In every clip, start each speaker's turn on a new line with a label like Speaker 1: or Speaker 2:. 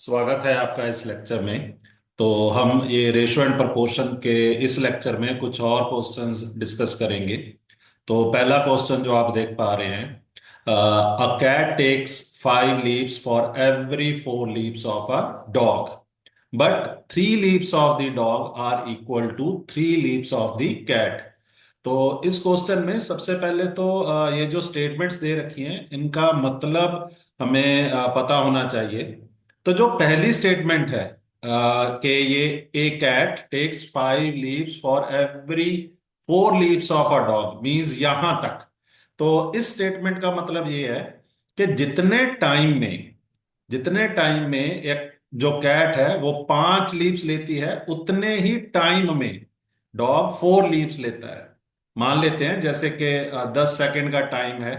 Speaker 1: स्वागत है आपका इस लेक्चर में। तो हम ये रेशो एंड प्रोपोर्शन के इस लेक्चर में कुछ और क्वेश्चंस डिस्कस करेंगे। तो पहला क्वेश्चन जो आप देख पा रहे हैं, a cat takes 5 leaves for every 4 leaves of a dog, but 3 leaps of the dog are equal to 3 leaps of the cat. तो इस क्वेश्चन में सबसे पहले तो ये जो स्टेटमेंट्स दे रखी हैं इनका मतलब हमें पता होना चाहिए। तो जो पहली स्टेटमेंट है कि ये a cat takes 5 leaves for every 4 leaves of a dog means यहां तक। तो इस स्टेटमेंट का मतलब ये है कि जितने टाइम में एक जो कैट है वो 5 लीव्स लेती है, उतने ही टाइम में डॉग 4 लीव्स लेता है। मान लेते हैं जैसे कि 10 सेकंड का टाइम है,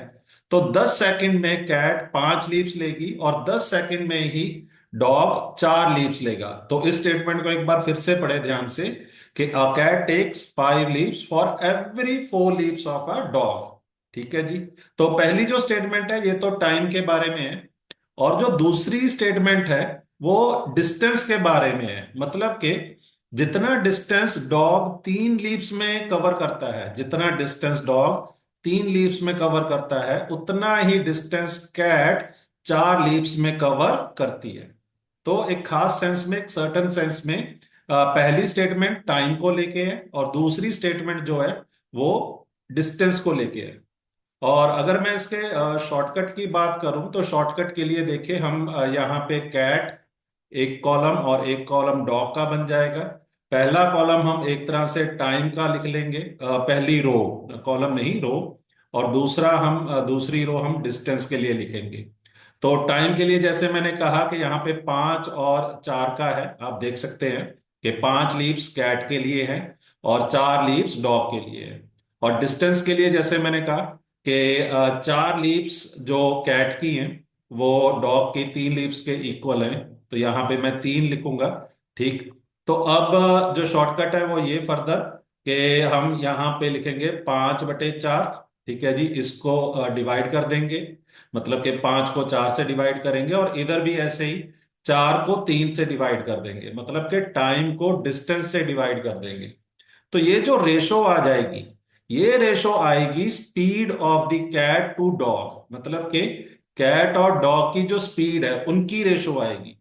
Speaker 1: तो 10 सेकंड में कैट 5 लीव्स लेगी और 10 सेकंड में ही डॉग 4 लीव्स लेगा। तो इस स्टेटमेंट को एक बार फिर से पढ़े ध्यान से कि a cat takes 5 leaves for every 4 leaves of a dog. ठीक है जी। तो पहली जो स्टेटमेंट है ये तो टाइम के बारे में है, और जो दूसरी स्टेटमेंट है वो डिस्टेंस के बारे में है। मतलब कि जितना डिस्टेंस डॉग 3 लीव्स में कवर करता है, जितना डिस्टेंस डॉग 3 लीव्स में कवर करता है, उतना ही डिस्टेंस कैट 4 लीव्स में कवर करती है। तो एक खास सेंस में, एक सर्टन सेंस में पहली स्टेटमेंट टाइम को लेके है और दूसरी स्टेटमेंट जो है वो डिस्टेंस को लेके है। और अगर मैं इसके शॉर्टकट की बात करूं तो शॉर्टकट के लिए देखिए, हम यहाँ पे कैट एक कॉलम और एक कॉलम डॉग का बन जाएगा। पहला कॉलम हम एक तरह से टाइम का लिख लेंगे, पहली रो, कॉलम नहीं रो। और दूसरी रो हम डिस्टेंस के लिए लिखेंगे। तो टाइम के लिए जैसे मैंने कहा कि यहाँ पे 5 और 4 का है, आप देख सकते हैं कि 5 लीव्स कैट के लिए हैं और 4 लीव्स डॉग के लिए है। और डिस्टेंस के लिए जैसे मैंने कहा कि 4 लीव्स जो कैट की हैं वो डॉग की 3 लीव्स के इक्वल हैं। तो यहाँ पे मैं 3 लिखूंगा। ठीक। तो अब जो शॉर्टकट है वो ये फर्दर कि हम यहाँ पे लिखेंगे 5/4। ठीक है जी। इसको डिवाइड कर देंगे, मतलब कि 5 को 4 से डिवाइड करेंगे और इधर भी ऐसे ही 4 को 3 से डिवाइड कर देंगे, मतलब कि टाइम को डिस्टेंस से डिवाइड कर देंगे। तो ये जो रेशो आ जाएगी, ये रेशो आएगी speed of the cat to dog, मतलब कि कैट और डॉग की जो स्पीड है उनकी रेशो आएगी।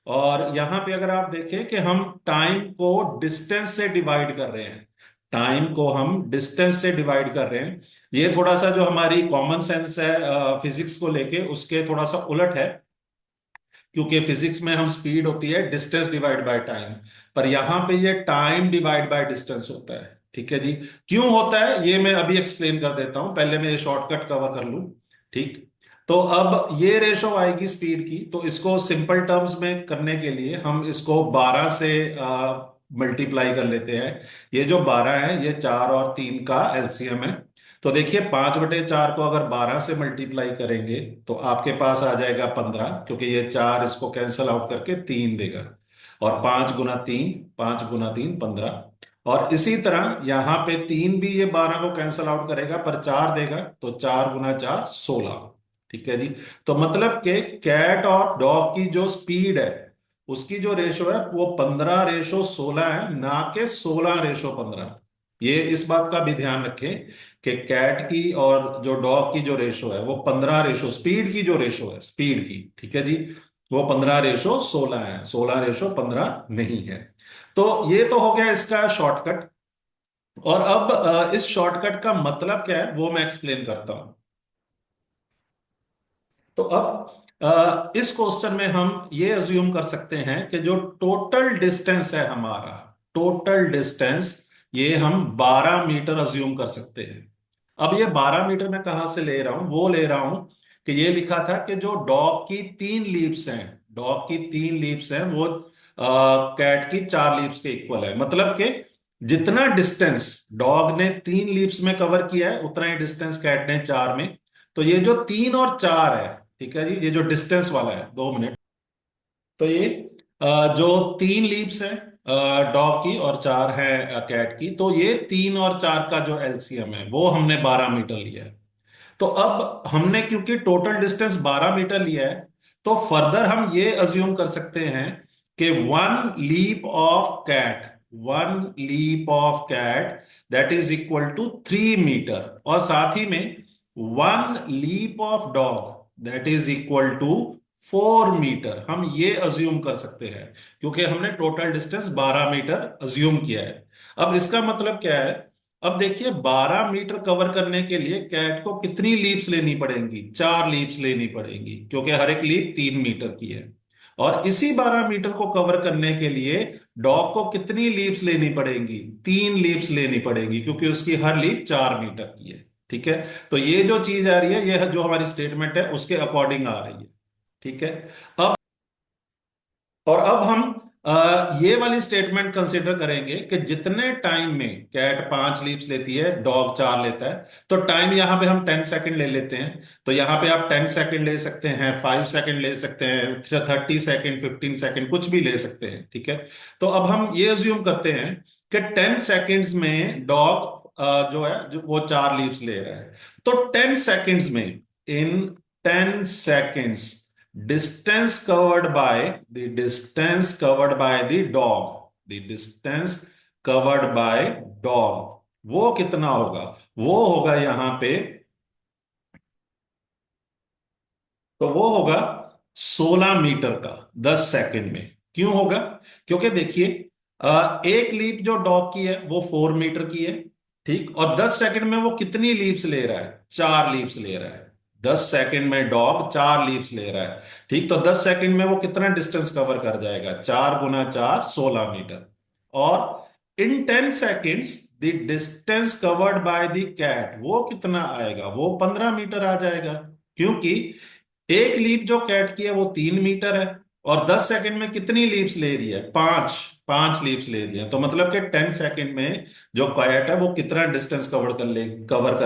Speaker 1: और यहां पे अगर आप देखें कि हम टाइम को डिस्टेंस से डिवाइड कर रहे हैं, टाइम को हम डिस्टेंस से डिवाइड कर रहे हैं। ये थोड़ा सा जो हमारी कॉमन सेंस है फिजिक्स को लेके, उसके थोड़ा सा उलट है, क्योंकि फिजिक्स में हम स्पीड होती है डिस्टेंस डिवाइड बाय टाइम, पर यहां पे ये टाइम डिवाइड बाय डिस्टेंस होता है। ठीक है जी। क्यों होता है ये मैं अभी एक्सप्लेन कर देता हूं, पहले मैं ये शॉर्टकट कवर कर लूं। ठीक। तो अब ये रेशो आएगी स्पीड की, तो इसको सिंपल टर्म्स में करने के लिए हम इसको 12 से मल्टीप्लाई कर लेते हैं। ये जो 12 है ये 4 और 3 का एलसीएम है। तो देखिए 5/4 को अगर 12 से मल्टीप्लाई करेंगे तो आपके पास आ जाएगा 15, क्योंकि ये 4 इसको कैंसल आउट करके 3 देगा। और 5 गुना 3 15। और इसी तरह यहाँ पे 3 भी ये 12 को कैंसल आउट करेगा पर 4 देगा, तो 4 गुना 4 16। ठीक है जी। तो मतलब कि कैट और डॉग की जो स्पीड है उसकी जो रेशो है वो 15/16 है, ना कि 16/15। ये इस बात का भी ध्यान रखें कि कैट की और जो डॉग की जो रेशो है वो 15 रेशो, स्पीड की जो रेशो है स्पीड की, ठीक है जी, वो 15/16 है, 16/15 नहीं है। तो ये तो हो गया इसका शॉर्टकट। और अब इस शॉर्टकट का मतलब क्या है वो मैं एक्सप्लेन करता हूं। तो अब इस क्वेश्चन में हम ये अज्यूम कर सकते हैं कि जो टोटल डिस्टेंस है हमारा, टोटल डिस्टेंस, ये हम 12 मीटर अज्यूम कर सकते हैं। अब ये 12 मीटर मैं कहां से ले रहा हूं, वो ले रहा हूं कि ये लिखा था कि जो डॉग की 3 लीव्स हैं, डॉग की 3 लीव्स हैं वो कैट की 4 लीव्स के इक्वल है। मतलब कि जितना डिस्टेंस डॉग ने 3 लीव्स में कवर किया है उतना ही डिस्टेंस कैट ने 4 में। तो ये जो 3 और 4 है, ठीक है जी, ये जो डिस्टेंस वाला है, 2 मिनट। तो ये जो 3 लीव्स है डॉग की और 4 है कैट की, तो ये 3 और 4 का जो एलसीएम है वो हमने 12 मीटर लिया है। तो अब हमने क्योंकि टोटल डिस्टेंस 12 मीटर लिया है, तो फर्दर हम ये अज्यूम कर सकते हैं कि one leap of cat that is equal to 3 metre, और साथ ही में one leap of dog that is equal to 4 metre, हम ये अज्यूम कर सकते हैं क्योंकि हमने टोटल डिस्टेंस 12 मीटर अज्यूम किया है। अब इसका मतलब क्या है? अब देखिए 12 मीटर कवर करने के लिए कैट को कितनी लीप्स लेनी पड़ेंगी? 4 लीप्स लेनी पड़ेंगी क्योंकि हर एक लीप 3 मीटर की है। और इसी 12 मीटर को कवर करने के लिए डॉग को कितनी लीप्स लेनी पड़ेंगी? 3 लीप्स लेनी पड़ेंगी क्योंकि उसकी हर लीप 4 मीटर की है। ठीक है, तो ये जो चीज आ रही है, ये जो हमारी स्टेटमेंट है उसके अकॉर्डिंग आ रही है। ठीक है। अब और अब हम ये वाली स्टेटमेंट कंसिडर करेंगे कि जितने टाइम में कैट 5 लीप्स लेती है, डॉग 4 लेता है, तो टाइम यहां पे हम 10 सेकंड ले लेते हैं। तो यहां पे आप 10 सेकंड ले सकते हैं, 5 सेकंड ले सकते हैं, 30 सेकंड, 15 सेकंड, कुछ भी ले सकते हैं। ठीक है, तो अब हम ये अज्यूम करते हैं कि 10 सेकेंड्स में डॉग जो है जो वो 4 लीप्स ले रहा है। तो 10 सेकेंड्स में, इन 10 seconds, distance covered by the dog वो कितना होगा? वो होगा यहां पे, तो वो होगा 16 मीटर का 10 सेकंड में। क्यों होगा? क्योंकि देखिए एक लीप जो डॉग की है वो 4 मीटर की है। ठीक, और 10 सेकंड में वो कितनी लीप्स ले रहा है? 4 लीप्स ले रहा है। 10 सेकंड में डॉग 4 लीप्स ले रहा है। ठीक, तो 10 सेकंड में वो कितना डिस्टेंस कवर कर जाएगा? 4 गुना 4, 16 मीटर। और in 10 seconds the distance covered by the cat वो कितना आएगा? वो 15 मीटर आ जाएगा, क्योंकि एक लीप जो कैट की है वो 3 मीटर है। और 10 सेकंड में कितनी लीप्स ले रही है? 5। 5 लीप्स ले रही है, तो मतलब कि 10 सेकंड में जो कैट है वो कितना डिस्टेंस कवर कर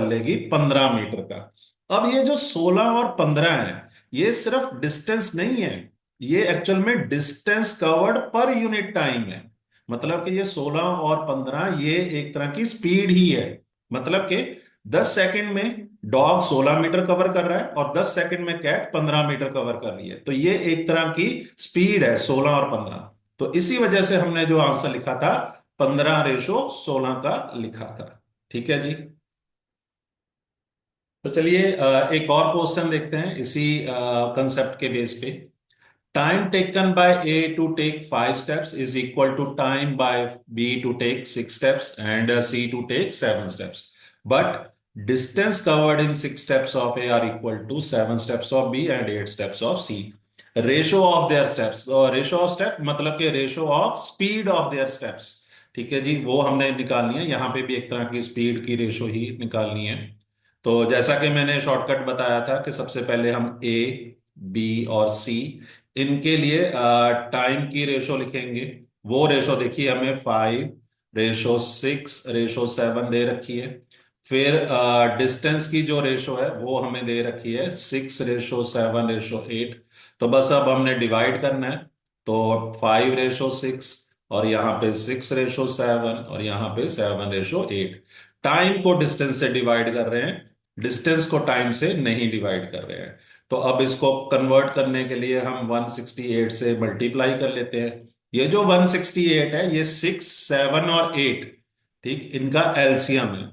Speaker 1: लेगी? 15 मीटर का। अब ये जो 16 और 15 है, ये सिर्फ डिस्टेंस नहीं है, ये एक्चुअल में distance covered per unit time है। मतलब कि ये 16 और 15 ये एक तरह की स्पीड ही है। मतलब कि 10 सेकंड में डॉग 16 मीटर कवर कर रहा है और 10 सेकंड में कैट 15 मीटर कवर कर रही है, तो ये एक तरह की स्पीड है 16 और 15। तो इसी वजह से हमने जो आंसर लिखा था 15:16 का लिखा था। ठीक है जी। तो चलिए एक और क्वेश्चन देखते हैं इसी कंसेप्ट के बेस पे। Time taken by A to take 5 steps is equal to time by B to take 6 steps and C to take 7 steps, but distance covered in 6 steps of A are equal to 7 steps of B and 8 steps of C. Ratio of their steps, ratio of step मतलब कि ratio of speed of their steps. ठीक है जी, वो हमने निकालनी है। यहां पे भी एक तरह की स्पीड की रेशो ही निकालनी है। तो जैसा कि मैंने शॉर्टकट बताया था कि सबसे पहले हम ए, बी और सी, इनके लिए टाइम की रेशो लिखेंगे। वो रेशो देखिए हमें 5:6:7 दे रखी है। फिर डिस्टेंस की जो रेशो है वो हमें दे रखी है 6:7:8। तो बस अब हमने डिवाइड करना है। तो 5:6 और यहाँ पे 6:7 और यहाँ पे 7:8। टाइम को डिस्टेंस से डिवाइड कर रहे हैं, डिस्टेंस को टाइम से नहीं डिवाइड कर रहे हैं। तो अब इसको कन्वर्ट करने के लिए हम 168 से मल्टीप्लाई कर लेते हैं। ये जो 168 है ये 6, 7 और 8, ठीक, इनका एलसीएम है।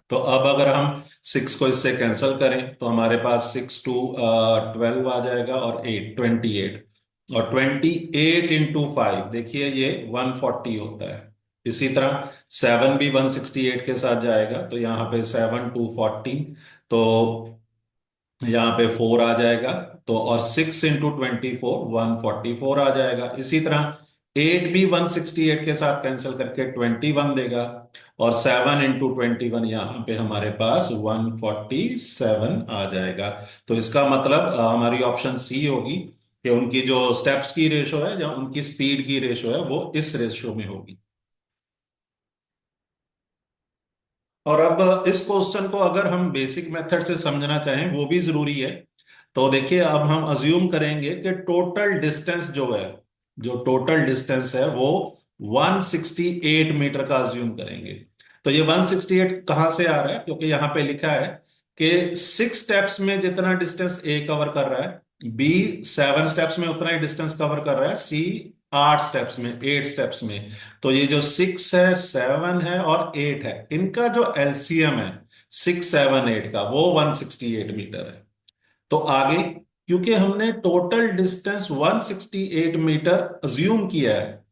Speaker 1: तो अब अगर हम 6 को इससे कैंसिल करें तो हमारे पास 6 2 12 आ जाएगा, और 8 28। और 28 × 5 देखिए ये 140 होता है। इसी तरह 7 भी 168 के साथ जाएगा, तो यहाँ पे 7 2 14। तो यहाँ पे 4 आ जाएगा। तो और 6 × 24 144 आ जाएगा। इसी तरह 8 भी 168 के साथ कैंसिल करके 21 देगा। और 7 × 21 यहाँ पे हमारे पास 147 आ जाएगा। तो इसका मतलब हमारी ऑप्शन सी होगी कि उनकी जो स्टेप्स की रेशो है या उनकी स्पीड की रेशो है वो इस रेशो में होगी। और अब इस क्वेश्चन को अगर हम बेसिक मेथड से समझना चाहें वो भी जरूरी है। तो देखिए अब हम अज्यूम करेंगे कि टोटल डिस्टेंस जो है, जो टोटल डिस्टेंस है वो 168 मीटर का अज्यूम करेंगे। तो ये 168 कहाँ से आ रहा है? क्योंकि यहाँ पे लिखा है कि 6 स्टेप्स में जितना डिस्टेंस ए कवर कर रहा है बी 7 स्टेप्स में उतना ही डिस्टेंस कवर कर रहा है, सी 8 स्टेप्स में, 8 स्टेप्स में। तो ये जो 6 है, 7 है और 8 है, इनका जो एलसीएम है 6, 7, 8 का, वो 168 मीटर है। तो आगे, क्योंकि हमने टोटल डिस्टेंस 168 मीटर अज्यूम किया है,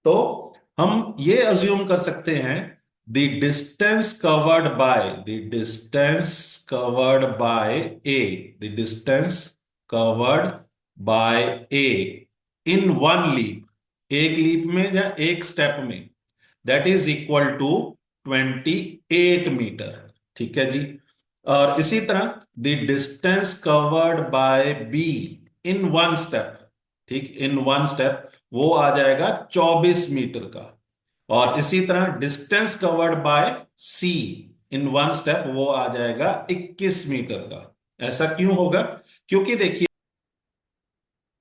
Speaker 1: तो हम ये अज्यूम कर सकते हैं the distance covered by, the distance covered by A, the distance covered by A in one leap, एक लीप में या एक स्टेप में, that is equal to 28 metre. ठीक है जी। और इसी तरह the distance covered by B in one step, ठीक, इन वन स्टेप, वो आ जाएगा 24 मीटर का। और इसी तरह distance covered by C in one step, वो आ जाएगा 21 मीटर का। ऐसा क्यों होगा? क्योंकि देखिए,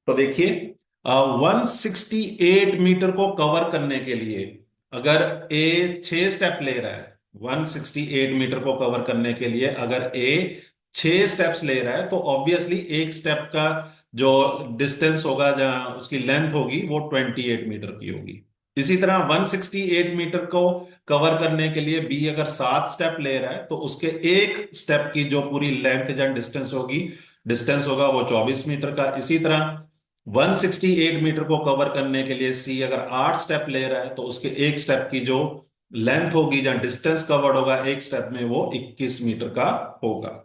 Speaker 1: तो देखिए 168 मीटर को कवर करने के लिए अगर ए 6 स्टेप ले रहा है, 168 मीटर को कवर करने के लिए अगर ए 6 स्टेप्स ले रहा है, तो ऑब्वियसली एक स्टेप का जो डिस्टेंस होगा, जहां उसकी लेंथ होगी, वो 28 मीटर की होगी। इसी तरह 168 मीटर को कवर करने के लिए बी अगर 7 स्टेप ले रहा है, तो उसके एक स्टेप की जो पूरी लेंथ या डिस्टेंस होगी, डिस्टेंस होगा वो 24 मीटर का। इसी तरह 168 मीटर को कवर करने के लिए सी अगर 8 स्टेप ले रहा है, तो उसके एक स्टेप की जो लेंथ होगी, जहां डिस्टेंस कवर्ड होगा एक स्टेप में, वो 21 मीटर का होगा।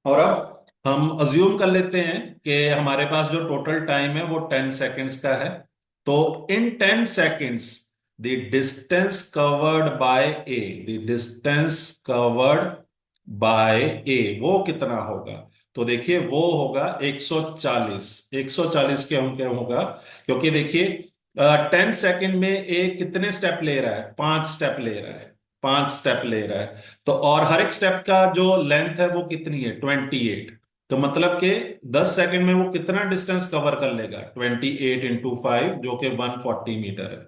Speaker 1: और अब हम अज्यूम कर लेते हैं कि हमारे पास जो टोटल टाइम है वो 10 सेकेंड्स का है। तो in 10 seconds the distance covered by A, the distance covered by A वो कितना होगा? तो देखिए वो होगा 140। 140 क्यों होगा? क्योंकि देखिए 10 सेकेंड में ए कितने स्टेप ले रहा है? 5 स्टेप ले रहा है, 5 स्टेप ले रहा है। तो और हर एक स्टेप का जो लेंथ है वो कितनी है? 28। तो मतलब कि 10 सेकेंड में वो कितना डिस्टेंस कवर कर लेगा? 28 × 5, जो कि 140 मीटर है।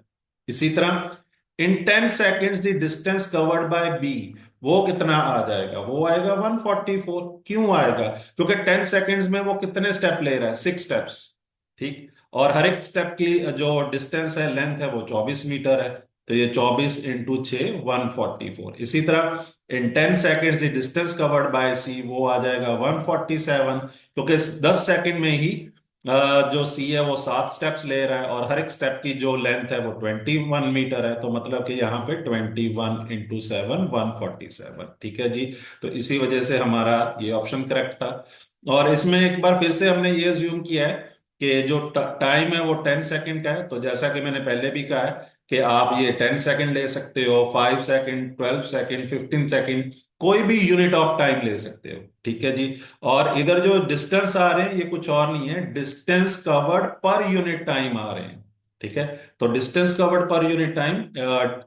Speaker 1: इसी तरह in 10 seconds the distance covered by B, वो कितना आ जाएगा? वो आएगा 144। क्यों आएगा? क्योंकि 10 सेकेंड्स में वो कितने स्टेप ले रहा है? 6 स्टेप्स। ठीक। और हर एक स्टेप की जो डिस्टेंस है, लेंथ है, वो 24 मीटर है। तो ये 24 × 6, 144। इसी तरह in 10 seconds distance covered by सी, वो आ जाएगा 147, क्योंकि 10 सेकेंड में ही जो सी है वो 7 स्टेप्स ले रहा है, और हर एक स्टेप की जो लेंथ है वो 21 मीटर है। तो मतलब कि यहाँ पे 21 × 7, 147। ठीक है जी। तो इसी वजह से हमारा ये ऑप्शन करेक्ट था। और इसमें एक बार फिर से हमने ये ज्यूम किया है कि जो टाइम है वो 10 सेकेंड का है। तो जैसा कि मैंने पहले भी कहा है कि आप ये 10 सेकेंड ले सकते हो, 5 सेकेंड, 12 सेकेंड, 15 सेकेंड, कोई भी यूनिट ऑफ टाइम ले सकते हो। ठीक है जी। और इधर जो डिस्टेंस आ रहे हैं ये कुछ और नहीं है, distance covered per unit time आ रहे हैं। ठीक है। तो distance covered per unit time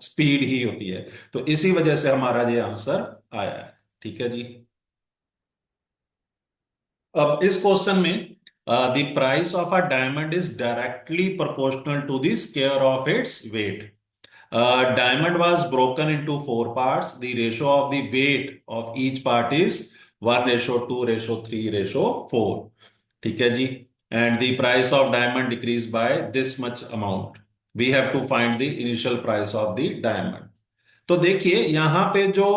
Speaker 1: speed ही होती है। तो इसी वजह से हमारा ये आंसर आया है। ठीक है जी। अब इस क्वेश्चन में the price of a diamond is directly proportional to the square of its weight. Diamond was broken into 4 parts. The ratio of the weight of each part is 1:2:3:4. ठीक है जी। And the price of diamond decreased by this much amount. We have to find the initial price of the diamond. तो देखिए यहां पे जो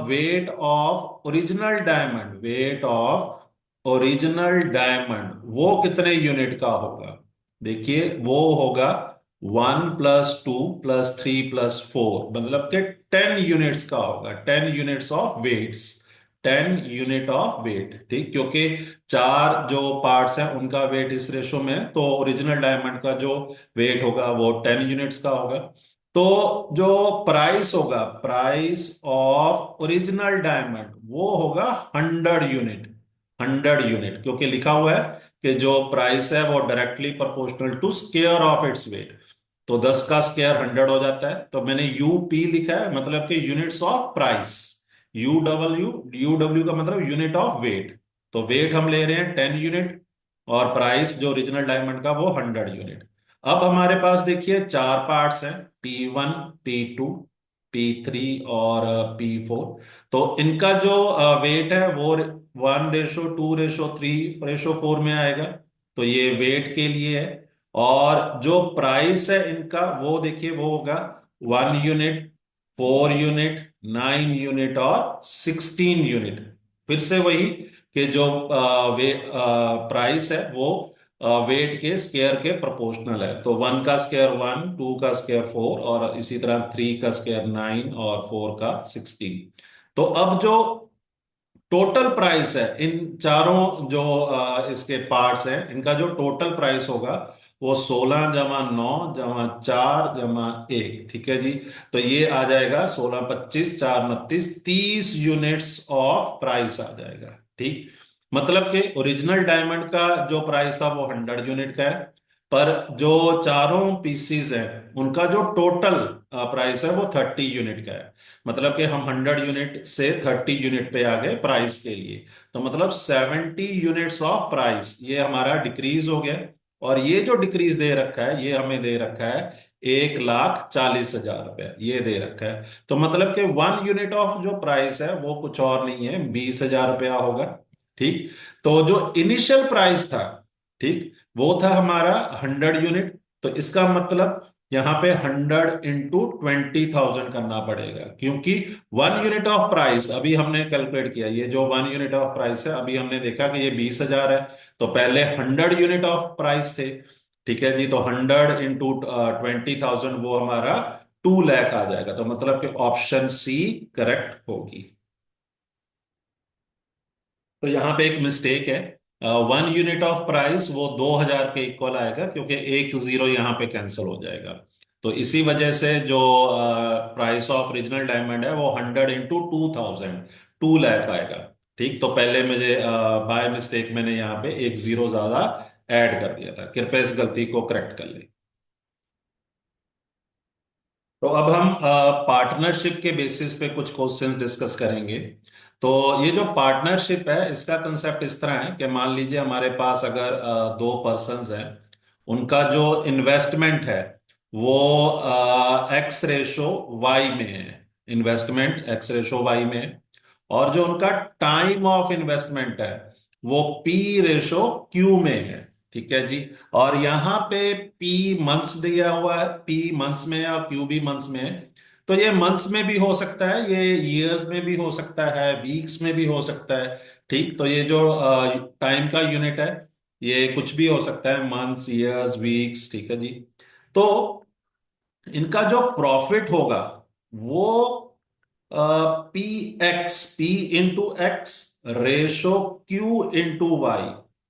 Speaker 1: weight of original diamond, weight of original diamond वो कितने unit का होगा? देखिए वो होगा 1 + 2 + 3 + 4, मतलब कि 10 यूनिट्स का होगा। 10 units of weights, 10 unit of weight. ठीक, क्योंकि चार जो पार्ट्स हैं उनका वेट इस रेशो में है, तो ओरिजिनल डायमंड का जो वेट होगा वो 10 यूनिट्स का होगा। तो जो प्राइस होगा, प्राइस ऑफ ओरिजिनल डायमंड, वो होगा 100 यूनिट। 100 यूनिट, क्योंकि लिखा हुआ है कि जो प्राइस है वो directly proportional to square of its weight. तो 10 का स्क्वायर 100 हो जाता है। तो मैंने यूपी लिखा है, मतलब कि units of price. UW, UW का मतलब यूनिट ऑफ वेट। तो वेट हम ले रहे हैं 10 यूनिट, और प्राइस जो ओरिजिनल डायमंड का वो 100 यूनिट। अब हमारे पास देखिए चार पार्ट्स हैं, P1, P2, P3 और P4। तो इनका जो वेट है वो 1:2:3:4 में आएगा। तो ये वेट के लिए है। और जो प्राइस है इनका वो देखिए वो होगा 1 यूनिट, 4 यूनिट, 9 यूनिट और 16 यूनिट। फिर से वही कि जो प्राइस है वो वेट के स्क्वायर के प्रोपोर्शनल है। तो 1 का स्क्वायर 1, 2 का स्क्वायर 4 और इसी तरह 3 का स्क्वायर 9 और 4 का 16। तो अब जो टोटल प्राइस है इन चारों जो इसके पार्ट्स हैं इनका जो टोटल प्राइस होगा वो 16 जमा 9 जमा 4 जमा 1। ठीक है जी। तो ये आ जाएगा 16, 25, 4, 29, 30 यूनिट्स ऑफ प्राइस आ जाएगा। ठीक। मतलब कि ओरिजिनल डायमंड का जो प्राइस था वो 100 यूनिट का है। पर जो चारों पीसीज हैं उनका जो टोटल प्राइस है वो 30 यूनिट का है। मतलब कि हम 100 यूनिट से 30 यूनिट पे आ गए प्राइस के लिए। तो मतलब 70 यूनिट्स ऑफ प्राइस ये हमारा डिक्रीज हो गया। और ये जो डिक्रीज दे रखा है ये हमें दे रखा है 1,40,000 रुपया ये दे रखा है। तो मतलब कि 1 यूनिट ऑफ जो प्राइस है वो कुछ और नहीं है 20,000 रुपया होगा। ठीक। तो जो इनिशियल प्राइस था, ठीक, वो था हमारा 100 यूनिट। तो इसका मतलब यहां पे 100 × 20,000 करना पड़ेगा, क्योंकि 1 यूनिट ऑफ प्राइस अभी हमने कैलकुलेट किया। ये जो 1 यूनिट ऑफ प्राइस है अभी हमने देखा कि ये 20,000 है। तो पहले 100 यूनिट ऑफ प्राइस थे। ठीक है जी। तो 100 × 20,000 वो हमारा 2 लाख आ जाएगा। तो मतलब कि ऑप्शन सी करेक्ट होगी। तो यहाँ पे एक मिस्टेक है। 1 यूनिट ऑफ प्राइस वो 2,000 के इक्वल आएगा, क्योंकि एक जीरो यहाँ पे कैंसिल हो जाएगा। तो इसी वजह से जो प्राइस ऑफ ओरिजिनल डायमंड है वो 100 × 2,000 2 लाख आएगा। ठीक। तो पहले मुझे बाय मिस्टेक मैंने यहाँ पे एक जीरो ज्यादा ऐड कर दिया था। कृपया इस गलती को करेक्ट कर ले। तो अब हम पार्टनरशिप के बेसिस पे कुछ क्वेश्चंस डिस्कस करेंगे। तो ये जो पार्टनरशिप है इसका कंसेप्ट इस तरह है कि मान लीजिए हमारे पास अगर दो पर्सन्स हैं, उनका जो इन्वेस्टमेंट है वो X/Y में है। इन्वेस्टमेंट X/Y में है। और जो उनका टाइम ऑफ इन्वेस्टमेंट है वो P/Q में है। ठीक है जी। और यहाँ पे P मंथ्स दिया हुआ है, P मंथ्स में है और Q भी मंथ्स में है। तो ये मंथ्स में भी हो सकता है, ये ईयर्स में भी हो सकता है, वीक्स में भी हो सकता है। ठीक। तो ये जो टाइम का यूनिट है ये कुछ भी हो सकता है, मंथ्स, ईयर्स, वीक्स। ठीक है जी। तो इनका जो प्रॉफिट होगा वो P/X रेशो Q/Y,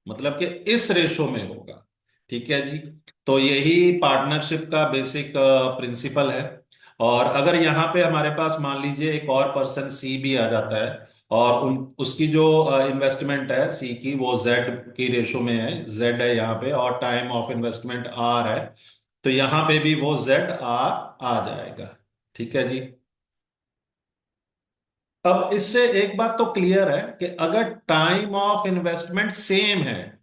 Speaker 1: मतलब कि इस रेशो में होगा। ठीक है जी। तो यही पार्टनरशिप का बेसिक प्रिंसिपल है। और अगर यहाँ पे हमारे पास मान लीजिए एक और पर्सन सी भी आ जाता है, और उसकी जो इन्वेस्टमेंट है सी की वो जेड की रेशो में है, जेड है यहाँ पे और टाइम ऑफ इन्वेस्टमेंट आर है। तो यहाँ पे भी वो ZR आ जाएगा। ठीक है जी। अब इससे एक बात तो क्लियर है कि अगर टाइम ऑफ इन्वेस्टमेंट सेम है,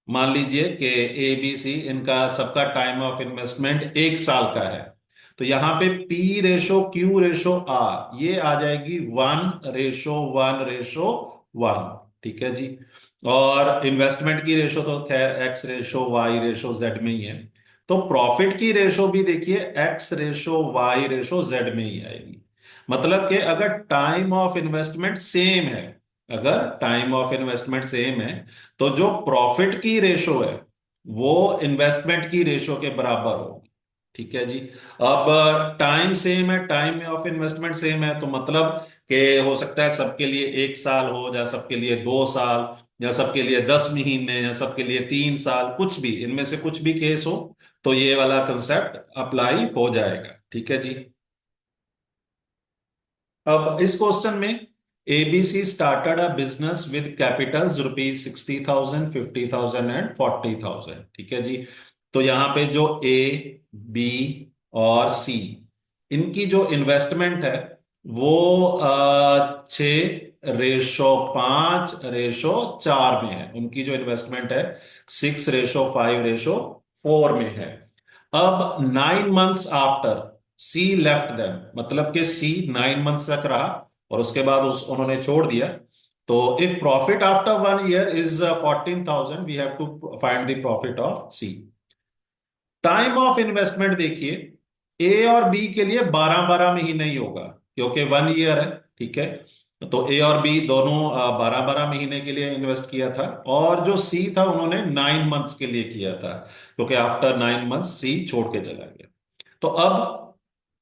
Speaker 1: मान लीजिए कि ABC इनका सबका टाइम ऑफ इन्वेस्टमेंट 1 साल का है, तो यहां पे P/Q/R ये आ जाएगी 1:1:1। ठीक है जी। और इन्वेस्टमेंट की रेशो तो खैर X/Y/Z में ही है। तो प्रॉफिट की रेशो भी देखिए X/Y/Z में ही आएगी। मतलब कि अगर टाइम ऑफ इन्वेस्टमेंट सेम है, अगर टाइम ऑफ इन्वेस्टमेंट सेम है तो जो प्रॉफिट की रेशो है वो इन्वेस्टमेंट की रेशो के बराबर होगी। ठीक है जी। अब टाइम सेम है, टाइम ऑफ इन्वेस्टमेंट सेम है, तो मतलब कि हो सकता है सबके लिए 1 साल हो, या सबके लिए 2 साल, या सबके लिए 10 महीने, या सबके लिए 3 साल, कुछ भी इनमें से कुछ भी केस हो तो ये वाला कंसेप्ट अप्लाई हो जाएगा। ठीक है जी। अब इस क्वेश्चन में ABC started a business with Capitals ₹60,000, 50,000 and 40,000। ठीक है जी। तो यहां पे जो A, B और C इनकी जो इन्वेस्टमेंट है वो 6:5:4 में है। उनकी जो इन्वेस्टमेंट है 6:5:4 में है। अब 9 मंथ्स आफ्टर, सी लेफ्ट देम, मतलब कि सी 9 मंथ्स तक रहा और उसके बाद उस उन्होंने छोड़ दिया। तो if profit after 1 year is 14,000, we have to find the profit of C. Time of investment देखिए, ए और बी के लिए 12-12 में ही नहीं होगा, क्योंकि 1 ईयर है, ठीक है। तो ए और बी दोनों 12-12 महीने के लिए इन्वेस्ट किया था, और जो सी था उन्होंने 9 मंथ्स के लिए किया था, क्योंकि आफ्टर 9 मंथ्स सी छोड़ के चला गया। तो अब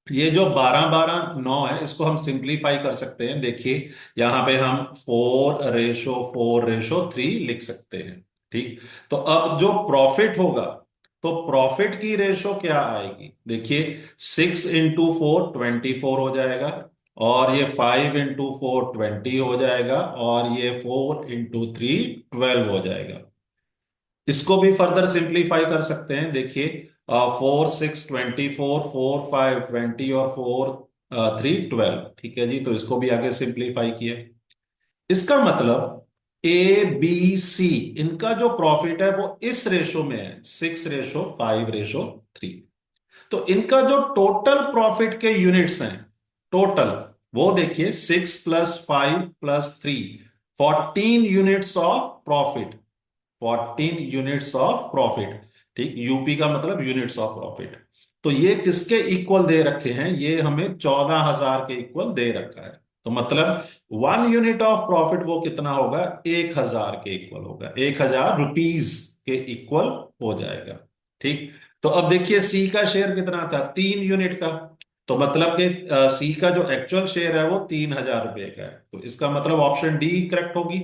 Speaker 1: ये जो 12-12-9 है, इसको हम सिंप्लीफाई कर सकते हैं। देखिए यहां पे हम 4:4:3 लिख सकते हैं, ठीक। तो अब जो प्रॉफिट होगा, तो प्रॉफिट की रेशो क्या आएगी, देखिए 6 × 4 24 हो जाएगा, और ये 5 × 4 20 हो जाएगा, और ये 4 × 3 12 हो जाएगा। इसको भी फर्दर सिंप्लीफाई कर सकते हैं। देखिए 4 6 24, 4 5 20, और 4 3 12, ठीक है जी। तो इसको भी आगे सिंप्लीफाई किया। इसका मतलब ABC, इनका जो प्रॉफिट है वो इस रेशो में है, 6:5:3। तो इनका जो टोटल प्रॉफिट के यूनिट्स हैं, टोटल, वो देखिए 6 + 5 + 3, 14 units of profit. 14 units of profit, ठीक। यूपी का मतलब यूनिट्स ऑफ प्रॉफिट। तो ये किसके इक्वल दे रखे हैं, ये हमें 14,000 के इक्वल दे रखा है। तो मतलब 1 यूनिट ऑफ प्रॉफिट वो कितना होगा, 1,000 के इक्वल होगा, 1,000 रुपीज के इक्वल हो जाएगा, ठीक। तो अब देखिए सी का शेयर कितना था, 3 यूनिट का। तो मतलब कि सी का जो एक्चुअल शेयर है वो 3,000 रुपए का है। तो इसका मतलब ऑप्शन डी करेक्ट होगी।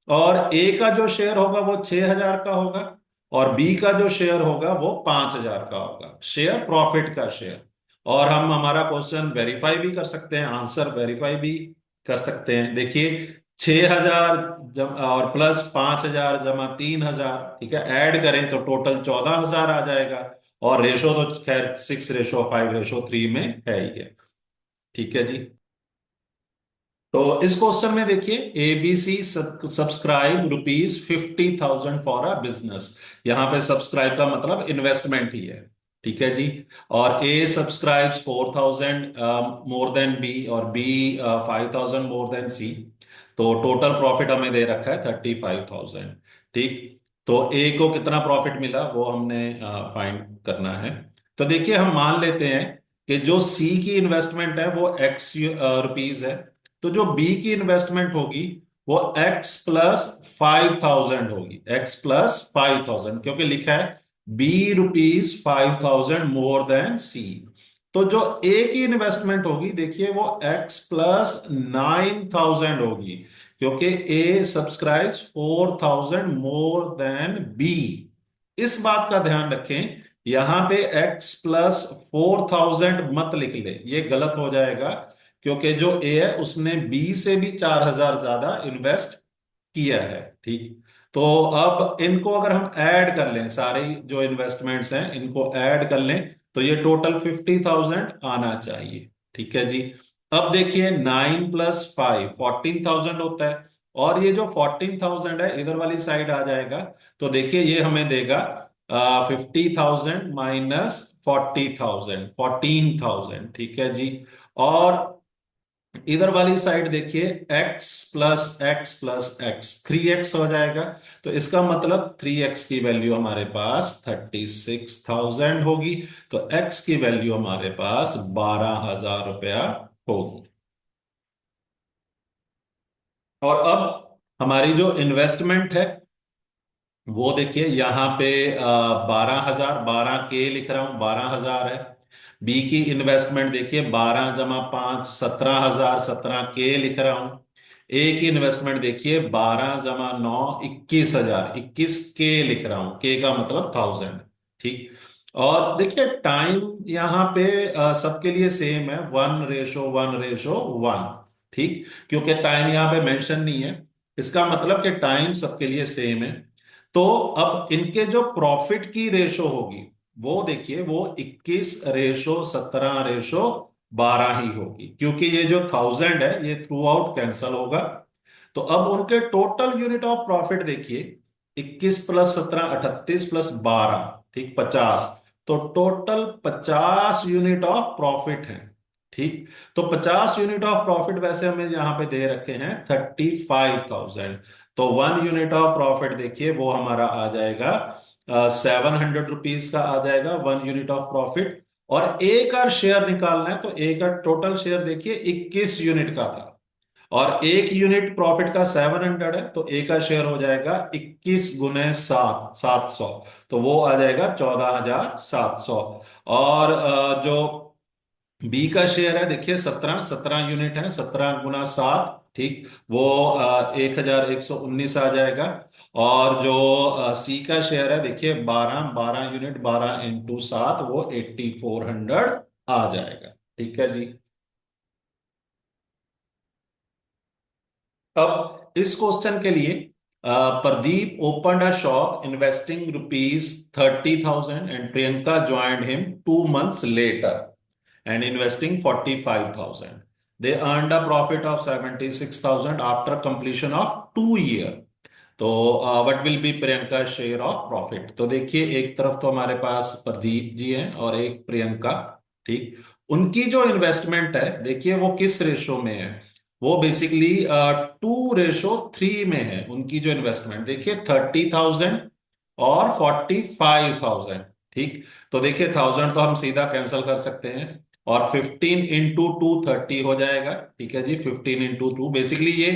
Speaker 1: और ए का जो शेयर होगा वो 6,000 का होगा, और बी का जो शेयर होगा वो 5,000 का होगा, शेयर प्रॉफिट का शेयर। और हम हमारा क्वेश्चन वेरीफाई भी कर सकते हैं, आंसर वेरीफाई भी कर सकते हैं। देखिए 6,000 और प्लस 5,000 जमा 3,000, ठीक है, ऐड करें तो टोटल 14,000 आ जाएगा। और रेशो तो खैर 6:5:3 में है ही है, ठीक है जी। तो इस क्वेश्चन में देखिए, ABC subscribe ₹50,000 for a business. यहां पे सब्सक्राइब का मतलब इन्वेस्टमेंट ही है, ठीक है जी। और ए सब्सक्राइब्स 4,000 मोर देन बी, और बी 5,000 मोर देन सी। तो टोटल प्रॉफिट हमें दे रखा है 35,000, ठीक। तो ए को कितना प्रॉफिट मिला वो हमने फाइंड करना है। तो देखिए हम मान लेते हैं कि जो सी की इन्वेस्टमेंट है वो X रुपीज है, तो जो बी की इन्वेस्टमेंट होगी वो X + 5,000 होगी, X + 5,000, क्योंकि लिखा है B ₹5,000 मोर देन सी। तो जो ए की इन्वेस्टमेंट होगी, देखिए वो X + 9,000 होगी, क्योंकि ए सब्सक्राइब्स 4,000 मोर देन बी। इस बात का ध्यान रखें, यहां पे X + 4,000 मत लिख ले, ये गलत हो जाएगा, क्योंकि जो ए है उसने बी से भी 4,000 ज्यादा इन्वेस्ट किया है, ठीक। तो अब इनको अगर हम ऐड कर लें, सारी जो इन्वेस्टमेंट्स हैं इनको ऐड कर लें, तो ये टोटल 50,000 आना चाहिए, ठीक है जी। अब देखिए 9 + 5 14,000 होता है, और ये जो 14,000 है इधर वाली साइड आ जाएगा। तो देखिए ये हमें देगा 50,000 माइनस 40,000, 14,000, ठीक है जी। और इधर वाली साइड देखिए X + X + X, 3X हो जाएगा। तो इसका मतलब 3X की वैल्यू हमारे पास 36,000 होगी। तो X की वैल्यू हमारे पास 12,000 रुपया होगी। और अब हमारी जो इन्वेस्टमेंट है वो देखिए यहाँ पे 12,000, 12K लिख रहा हूं, 12,000 है। बी की इन्वेस्टमेंट देखिए 12 + 5 17,000, 17K लिख रहा हूं। ए की इन्वेस्टमेंट देखिए 12 + 9 21,000, 21K लिख रहा हूं, के का मतलब 1,000, ठीक। और देखिए टाइम यहाँ पे सबके लिए सेम है, 1:1:1, ठीक, क्योंकि टाइम यहाँ पे मेंशन नहीं है। इसका मतलब कि टाइम सबके लिए सेम है। तो अब इनके जो प्रॉफिट की रेशो होगी, वो देखिए वो 21:17:12 ही होगी, क्योंकि ये जो 1,000 है ये थ्रू आउट कैंसल होगा। तो अब उनके टोटल यूनिट ऑफ प्रॉफिट देखिए, 21 + 17 38 + 12, ठीक, 50। तो टोटल 50 यूनिट ऑफ प्रॉफिट है। ठीक। तो 50 यूनिट ऑफ प्रॉफिट वैसे हमें यहां पे दे रखे हैं 35,000। तो 1 यूनिट ऑफ प्रॉफिट देखिए वो हमारा आ जाएगा 700 रुपीज का आ जाएगा 1 यूनिट ऑफ प्रॉफिट। और एक और शेयर निकालना है तो एक और टोटल शेयर देखिए 21 यूनिट का था। और 1 यूनिट प्रॉफिट का 700 है तो ए का शेयर हो जाएगा 21 गुने 7, 700। तो वो आ जाएगा 14,700। और जो बी का शेयर है देखिए 17 17 यूनिट है 17 गुना 7। ठीक। वो 1,119 आ जाएगा। और जो सी का शेयर है देखिए 12 12 यूनिट 12 × 7 वो 8,400 आ जाएगा। ठीक है जी। अब इस क्वेश्चन के लिए Pradeep opened a shop investing rupees 30,000 and Priyanka joined him 2 months later and investing 45,000. They earned a profit of 76,000 after completion of 2 year. तो what will be Priyanka share of profit. तो देखिए एक तरफ तो हमारे पास प्रदीप जी हैं और एक प्रियंका। ठीक। उनकी जो इन्वेस्टमेंट है देखिए वो किस रेशो में है। वो बेसिकली 2:3 में है। उनकी जो इन्वेस्टमेंट देखिए 30,000 और 45,000। ठीक। तो देखिए 1000 तो हम सीधा कैंसिल कर सकते हैं। और 15 × 2 30 हो जाएगा। ठीक है जी। 15 × 2 बेसिकली ये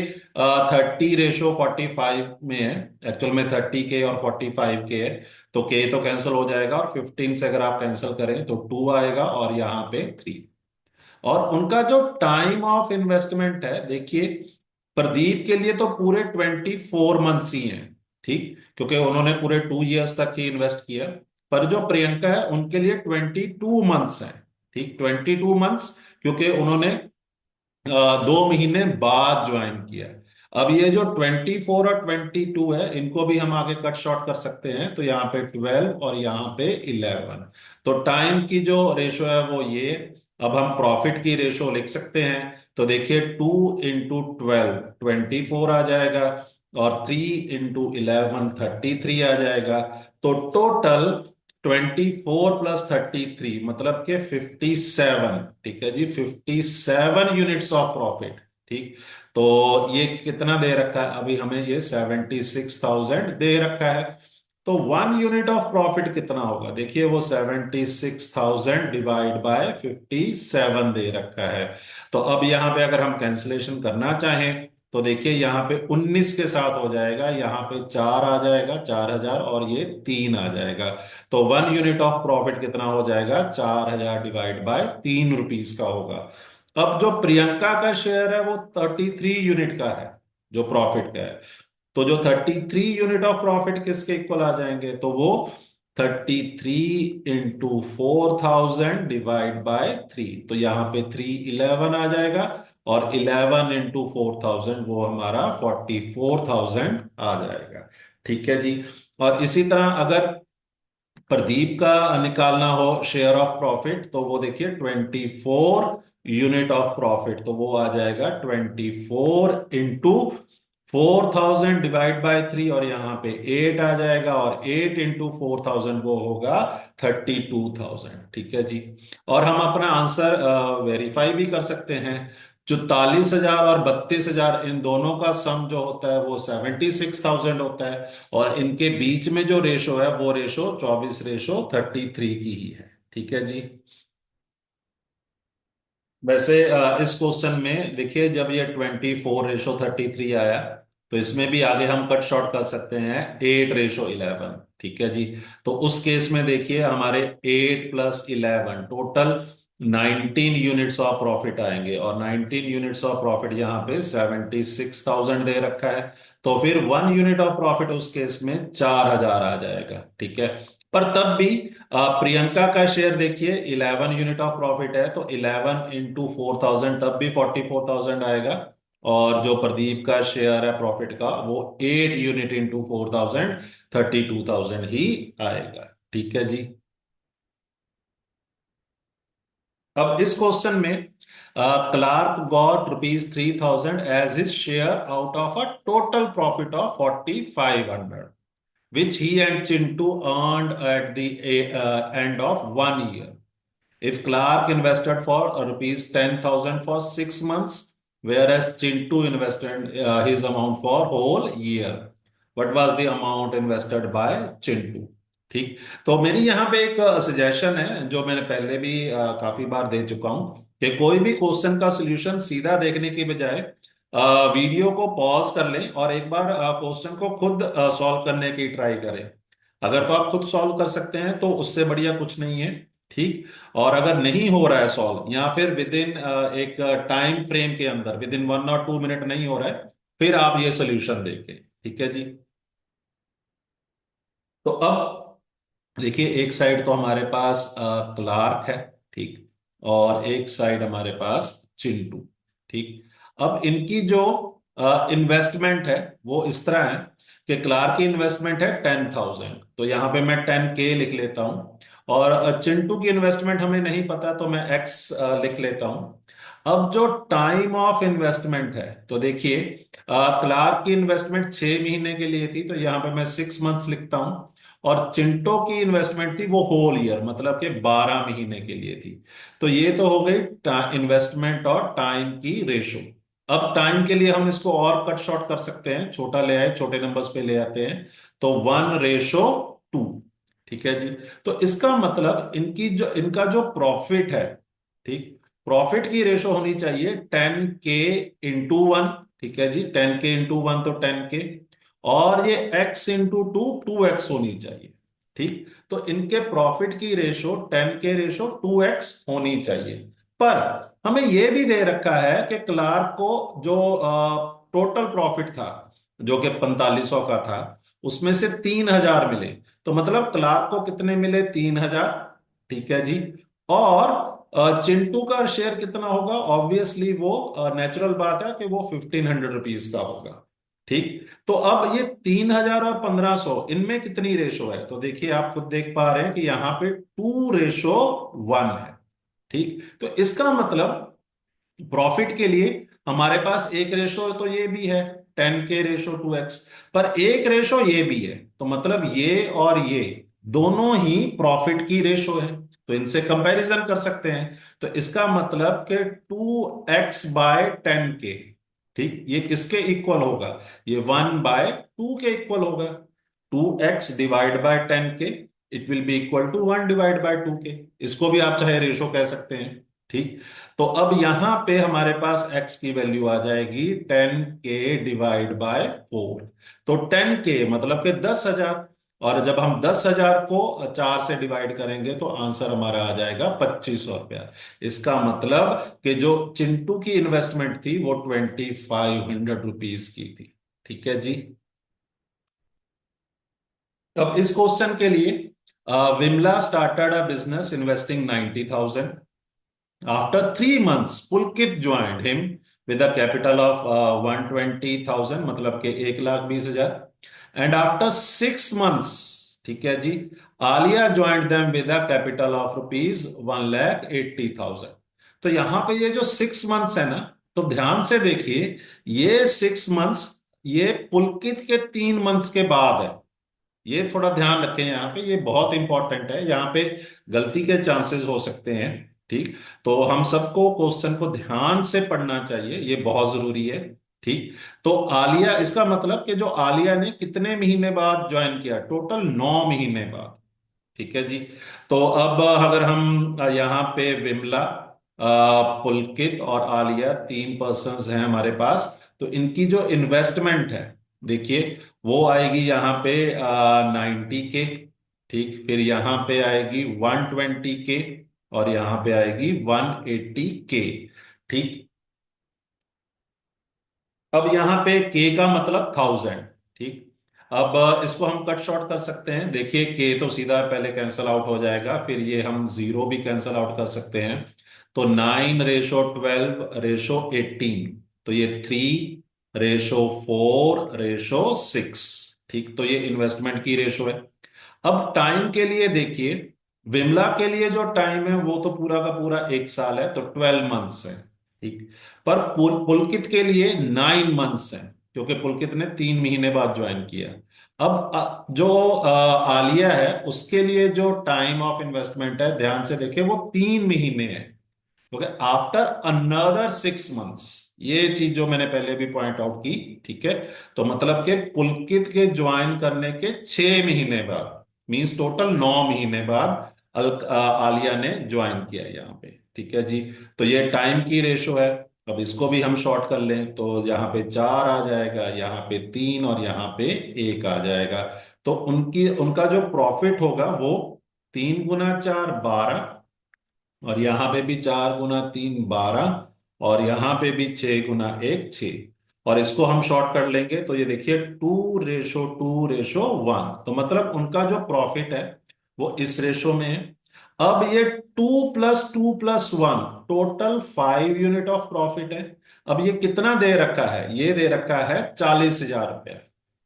Speaker 1: 30:45 में है। एक्चुअल में 30 के और 45 के है। तो के तो कैंसिल हो जाएगा और 15 से अगर आप कैंसिल करें तो 2 आएगा और यहाँ पे 3। और उनका जो टाइम ऑफ इन्वेस्टमेंट है देखिए प्रदीप के लिए तो पूरे 24 मंथ्स ही हैं। ठीक। क्योंकि उन्होंने पूरे 2 years तक ही इन्वेस्ट किया। पर जो प्रियंका है उनके लिए 22 मंथ्स है। ठीक। 22 मंथ्स क्योंकि उन्होंने 2 महीने बाद ज्वाइन किया। अब ये जो 24 और 22 है इनको भी हम आगे कट शॉर्ट कर सकते हैं। तो यहाँ पे 12 और यहाँ पे 11। तो टाइम की जो रेशो है वो ये। अब हम प्रॉफिट की रेशो लिख सकते हैं। तो देखिए 2 × 12 24 आ जाएगा। और 3 × 11 33 आ जाएगा। तो टोटल 24 + 33 मतलब के 57। ठीक है जी। 57 यूनिट्स ऑफ प्रॉफिट। ठीक। तो ये कितना दे रखा है अभी हमें ये 76,000 दे रखा है। तो 1 यूनिट ऑफ प्रॉफिट कितना होगा देखिए वो 76,000 डिवाइड बाय 57 दे रखा है। तो अब यहां पे अगर हम कैंसिलेशन करना चाहें तो देखिए यहाँ पे 19 के साथ हो जाएगा। यहाँ पे 4 आ जाएगा 4,000 और ये 3 आ जाएगा। तो 1 यूनिट ऑफ प्रॉफिट कितना हो जाएगा 4,000 डिवाइड बाय 3 रुपीज का होगा। अब जो प्रियंका का शेयर है वो 33 यूनिट का है जो प्रॉफिट का है। तो जो 33 यूनिट ऑफ प्रॉफिट किसके इक्वल आ जाएंगे तो वो 33 × 4,000 डिवाइड बाय 3। तो यहाँ पे 3 11 आ जाएगा। और 11 × 4,000 वो हमारा 44,000 आ जाएगा। ठीक है जी। और इसी तरह अगर प्रदीप का निकालना हो शेयर ऑफ प्रॉफिट तो वो देखिए 24 यूनिट ऑफ प्रॉफिट तो वो आ जाएगा 24 × 4,000 डिवाइड बाय 3। और यहाँ पे 8 आ जाएगा और 8 × 4,000 वो होगा 32,000। ठीक है जी। और हम अपना आंसर वेरीफाई भी कर सकते हैं। 44,000 और 32,000 इन दोनों का सम जो होता है वो 76,000 होता है। और इनके बीच में जो रेशो है वो रेशो 24:33 की ही है। ठीक है जी। वैसे इस क्वेश्चन में देखिए जब ये 24:33 आया तो इसमें भी आगे हम कट शॉर्ट कर सकते हैं 8:11। ठीक है जी। तो उस केस में देखिए हमारे 8 + 11 टोटल 19 यूनिट्स ऑफ प्रॉफिट आएंगे। और 19 यूनिट्स ऑफ प्रॉफिट यहाँ पे 76,000 दे रखा है। तो फिर 1 यूनिट ऑफ प्रॉफिट उस केस में 4,000 आ जाएगा। ठीक है। पर तब भी प्रियंका का शेयर देखिए 11 यूनिट ऑफ प्रॉफिट है तो 11 × 4,000 तब भी 44,000 आएगा। और जो प्रदीप का शेयर है प्रॉफिट का वो 8 यूनिट × 4,000 32,000 ही आएगा। ठीक है जी। अब इस क्वेश्चन में Clark got rupees 3,000 as his share out of a total profit of 4,500। which he and Chintu earned at the end of 1 year. If Clark invested for rupees 10,000 for 6 months, whereas Chintu invested his amount for whole year, what was the amount invested by Chintu? ठीक। तो मेरी यहाँ पे एक suggestion है जो मैंने पहले भी काफी बार दे चुका हूं कि कोई भी क्वेश्चन का सोल्यूशन सीधा देखने की बजाय वीडियो को पॉज कर लें और एक बार क्वेश्चन को खुद सॉल्व करने की ट्राई करें। अगर तो आप खुद सॉल्व कर सकते हैं तो उससे बढ़िया कुछ नहीं है। ठीक। और अगर नहीं हो रहा है सॉल्व या फिर विद इन एक टाइम फ्रेम के अंदर विद इन 1 और 2 मिनट नहीं हो रहा है, फिर आप ये सोल्यूशन देखें। ठीक है जी। तो अब देखिए, एक साइड तो हमारे पास क्लार्क है। ठीक। और एक साइड हमारे पास चिंटू। ठीक। अब इनकी जो इन्वेस्टमेंट है वो इस तरह है कि क्लार्क की इन्वेस्टमेंट है 10,000, तो यहां पे मैं 10K लिख लेता हूं। और चिंटू की इन्वेस्टमेंट हमें नहीं पता तो मैं एक्स लिख लेता हूं। अब जो टाइम ऑफ इन्वेस्टमेंट है, तो देखिए क्लार्क की इन्वेस्टमेंट 6 महीने के लिए थी, तो यहां पे मैं 6 मंथ्स लिखता हूं। और चिंटो की इन्वेस्टमेंट थी वो होल ईयर, मतलब कि 12 महीने के लिए थी। तो ये तो हो गई इन्वेस्टमेंट और टाइम की रेशो। अब टाइम के लिए हम इसको और कट शॉर्ट कर सकते हैं, छोटा ले आए, छोटे नंबर्स पे ले आते हैं, तो 1:2। ठीक है जी। तो इसका मतलब इनका जो प्रॉफिट है, ठीक, प्रॉफिट की रेशो होनी चाहिए 10K/1। ठीक है जी, 10K/1 तो 10K। और ये x/2 2x होनी चाहिए। ठीक। तो इनके प्रॉफिट की रेशो 10K/, 2x होनी चाहिए। पर हमें यह भी दे रखा है कि क्लार्क को जो टोटल प्रॉफिट था, जो कि 4500 का था, उसमें से 3,000 मिले। तो मतलब क्लार्क को कितने मिले? 3,000। ठीक है जी। और चिंटू का शेयर कितना होगा? ऑब्वियसली वो नेचुरल बात है कि वो 1,500 रुपीज का होगा। ठीक। तो अब ये 3,000 और 1,500 इनमें कितनी रेशो है? तो देखिए, आप खुद देख पा रहे हैं कि यहां पे 2:1 है। ठीक। तो इसका मतलब प्रॉफिट के लिए हमारे पास एक रेशो तो ये भी है, 10K/2x, पर एक रेशो ये भी है। तो मतलब ये और ये दोनों ही प्रॉफिट की रेशो है, तो इनसे कंपैरिजन कर सकते हैं। तो इसका मतलब कि 2x/10K, ठीक, ये किसके इक्वल होगा? ये 1/2 के इक्वल होगा। 2x/10K, it will be equal to 1/2K। इसको भी आप चाहे रेशो कह सकते हैं। ठीक। तो अब यहां पे हमारे पास x की वैल्यू आ जाएगी 10K/4। तो 10K मतलब कि 10,000। और जब हम 10,000 को 4 से डिवाइड करेंगे तो आंसर हमारा आ जाएगा 2,500 रुपया। इसका मतलब कि जो चिंटू की इन्वेस्टमेंट थी वो 2,500 रुपीज की थी। ठीक है जी। अब इस क्वेश्चन के लिए Vimla started a business investing 90,000। After 3 months, Pulkit joined him with a capital of 120,000, मतलब के 1,20,000। एंड आफ्टर 6 months, ठीक है जी, Alia joined them with a capital of rupees 1,80,000। तो यहां पे ये जो 6 मंथ्स है ना, तो ध्यान से देखिए, ये 6 मंथ्स ये पुलकित के 3 मंथ्स के बाद है। ये थोड़ा ध्यान रखें, यहाँ पे ये बहुत इंपॉर्टेंट है, यहाँ पे गलती के चांसेस हो सकते हैं। ठीक। तो हम सबको क्वेश्चन को ध्यान से पढ़ना चाहिए, ये बहुत जरूरी है। ठीक। तो आलिया, इसका मतलब कि जो आलिया ने कितने महीने बाद ज्वाइन किया? टोटल 9 महीने बाद। ठीक है जी। तो अब अगर हम यहाँ पे विमला, पुलकित और आलिया 3 पर्सन्स हैं हमारे पास, तो इनकी जो इन्वेस्टमेंट है, देखिए, वो आएगी यहाँ पे 90K। ठीक। फिर यहाँ पे आएगी 120K। और यहाँ पे आएगी 180K। ठीक। अब यहाँ पे K का मतलब 1,000। ठीक। अब इसको हम कट शॉर्ट कर सकते हैं। देखिए, K तो सीधा पहले कैंसल आउट हो जाएगा, फिर ये हम जीरो भी कैंसल आउट कर सकते हैं। तो 9:12:18, तो ये 3:4:6। ठीक। तो ये इन्वेस्टमेंट की रेशो है। अब टाइम के लिए देखिए, विमला के लिए जो टाइम है वो तो पूरा का पूरा 1 साल है, तो 12 मंथ्स है। ठीक। पर पुलकित के लिए 9 मंथ्स है। क्योंकि पुलकित ने 3 महीने बाद ज्वाइन किया। अब जो आलिया है उसके लिए जो टाइम ऑफ इन्वेस्टमेंट है, ध्यान से देखिए, वो 3 महीने है। ओके, आफ्टर अनदर 6 मंथ्स, ये चीज जो मैंने पहले भी पॉइंट आउट की। ठीक है, तो मतलब कि पुलकित के ज्वाइन करने के 6 महीने बाद, मींस टोटल 9 महीने बाद आलिया ने ज्वाइन किया यहाँ पे। ठीक है जी। तो ये टाइम की रेशो है। अब इसको भी हम शॉर्ट कर लें तो यहाँ पे 4 आ जाएगा, यहाँ पे 3 और यहाँ पे 1 आ जाएगा। तो उनकी उनका जो प्रॉफिट होगा वो 3 गुना 4 12, और यहां पे भी 4 गुना 3 12, और यहां पे भी 6 गुना 1 6। और इसको हम शॉर्ट कर लेंगे तो ये देखिए 2:2:1, तो मतलब उनका जो प्रॉफिट है वो इस रेशो में है। अब ये 2+2+1, टोटल 5 यूनिट ऑफ प्रॉफिट है। अब ये कितना दे रखा है? ये दे रखा है 40,000 रुपया।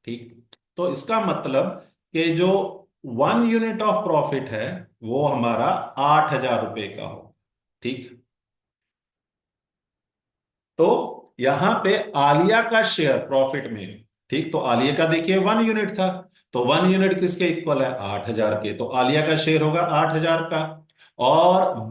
Speaker 1: ठीक, तो इसका मतलब कि जो 1 यूनिट ऑफ प्रॉफिट है वो हमारा 8,000 रुपये का हो। ठीक, तो यहां पे आलिया का शेयर प्रॉफिट में, ठीक, तो आलिया का देखिए 1 यूनिट था, तो 1 यूनिट किसके इक्वल है? 8,000 के, तो आलिया का शेयर होगा 8,000 का। और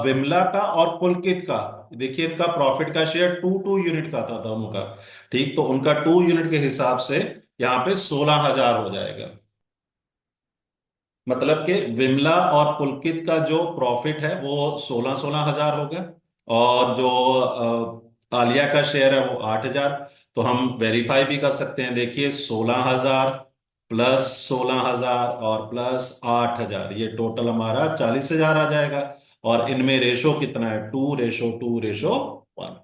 Speaker 1: विमला का और पुलकित का, देखिए इनका प्रॉफिट का शेयर 2 2 यूनिट का था दोनों का। ठीक, तो उनका 2 यूनिट के हिसाब से यहाँ पे 16,000 हो जाएगा। मतलब कि विमला और पुलकित का जो प्रॉफिट है वो 16,000 होगा, और जो आलिया का शेयर है वो 8,000। तो हम वेरीफाई भी कर सकते हैं, देखिए 16,000 प्लस 16,000 और प्लस 8,000, ये टोटल हमारा 40,000 आ जाएगा। और इनमें रेशो कितना है? 2:2:1।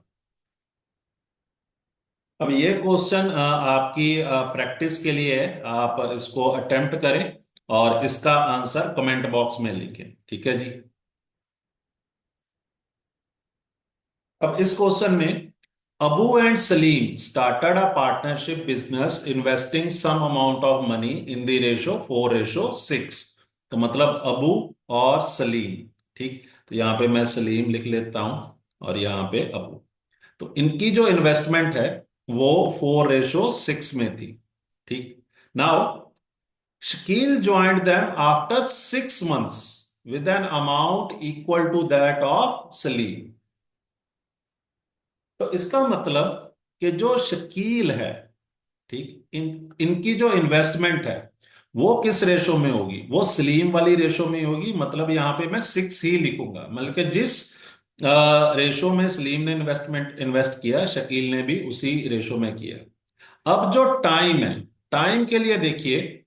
Speaker 1: अब ये क्वेश्चन आपकी प्रैक्टिस के लिए है, आप इसको अटेम्प्ट करें और इसका आंसर कमेंट बॉक्स में लिखें। ठीक है जी। अब इस क्वेश्चन में, Abu and Salim started a partnership business investing some amount of money in the ratio 4:6। तो मतलब अबू और सलीम। ठीक, तो यहां पे मैं सलीम लिख लेता हूं और यहां पे अबू। तो इनकी जो इन्वेस्टमेंट है वो 4:6 में थी। ठीक, now Shakeel joined them after 6 months with an amount equal to that of Salim. तो इसका मतलब कि जो शकील है, ठीक, इनकी जो इन्वेस्टमेंट है वो किस रेशो में होगी? वो सलीम वाली रेशो में होगी। मतलब यहां पे मैं 6 ही लिखूंगा, मतलब कि जिस रेशो में सलीम ने इन्वेस्टमेंट इन्वेस्ट किया, शकील ने भी उसी रेशो में किया। अब जो टाइम है, टाइम के लिए देखिए,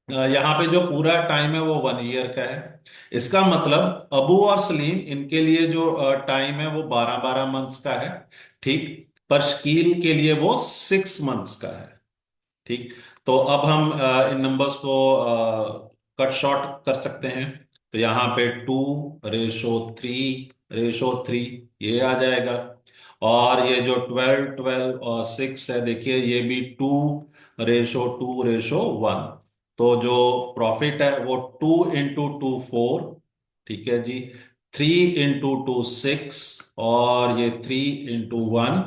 Speaker 1: यहाँ पे जो पूरा टाइम है वो 1 ईयर का है। इसका मतलब अबू और सलीम इनके लिए जो टाइम है वो 12 12 मंथ्स का है। ठीक, पर शकील के लिए वो 6 मंथ्स का है। ठीक, तो अब हम इन नंबर्स को कट शॉर्ट कर सकते हैं। तो यहाँ पे 2:3:3 ये आ जाएगा। और ये जो 12:12 और 6 है, देखिए ये भी 2:2:1। तो जो प्रॉफिट है वो 2 × 2 4। ठीक है जी। 3 × 2 6, और ये 3 × 1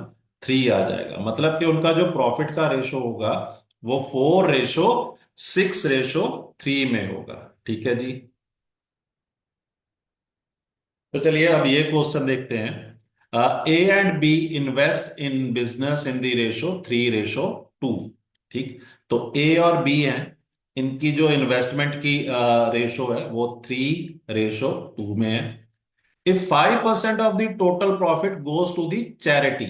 Speaker 1: 3 आ जाएगा। मतलब कि उनका जो प्रॉफिट का रेशो होगा वो 4:6:3 में होगा। ठीक है जी। तो चलिए अब ये क्वेश्चन देखते हैं। A and B invest in business in the ratio 3:2। ठीक, तो ए और बी हैं, इनकी जो इन्वेस्टमेंट की रेशो है वो 3:2 में है। If 5% of the total profit goes to the charity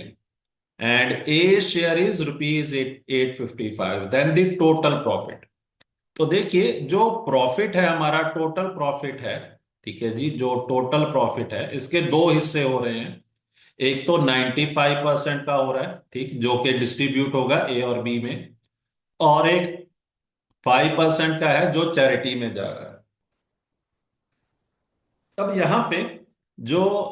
Speaker 1: and A share is ₹855, then the total profit. तो देखिए जो प्रॉफिट है हमारा, टोटल प्रॉफिट है, ठीक है जी, जो टोटल प्रॉफिट है इसके दो हिस्से हो रहे हैं। एक तो 95% का हो रहा है, ठीक, जो कि डिस्ट्रीब्यूट होगा ए और बी में। और एक 5% का है जो चैरिटी में जा रहा है। अब यहाँ पे जो